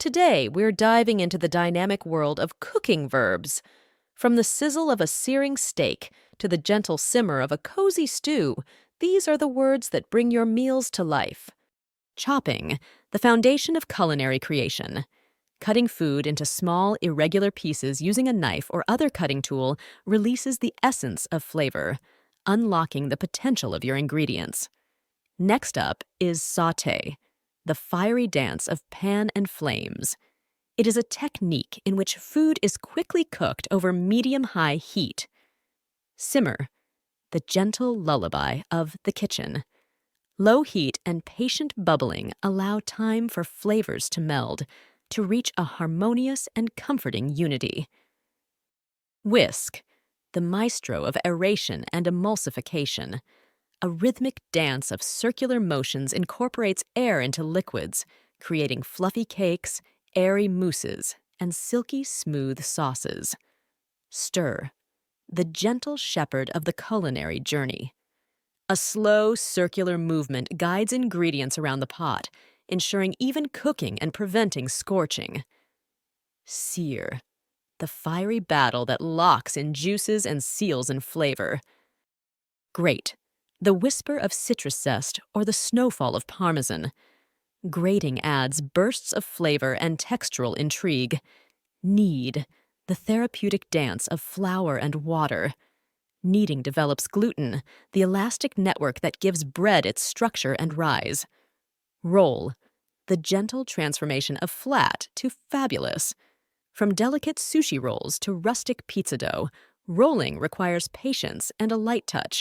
Today, we're diving into the dynamic world of cooking verbs. From the sizzle of a searing steak to the gentle simmer of a cozy stew, these are the words that bring your meals to life. Chopping, the foundation of culinary creation. Cutting food into small, irregular pieces using a knife or other cutting tool releases the essence of flavor, unlocking the potential of your ingredients. Next up is sauté, the fiery dance of pan and flames. It is a technique in which food is quickly cooked over medium-high heat. Simmer, the gentle lullaby of the kitchen. Low heat and patient bubbling allow time for flavors to meld, to reach a harmonious and comforting unity. Whisk, the maestro of aeration and emulsification. A rhythmic dance of circular motions incorporates air into liquids, creating fluffy cakes, airy mousses, and silky smooth sauces. Stir, the gentle shepherd of the culinary journey. A slow, circular movement guides ingredients around the pot, ensuring even cooking and preventing scorching. Sear, the fiery battle that locks in juices and seals in flavor. Grate, the whisper of citrus zest or the snowfall of parmesan. Grating adds bursts of flavor and textural intrigue. Knead, the therapeutic dance of flour and water. Kneading develops gluten, the elastic network that gives bread its structure and rise. Roll, the gentle transformation of flat to fabulous. From delicate sushi rolls to rustic pizza dough, rolling requires patience and a light touch,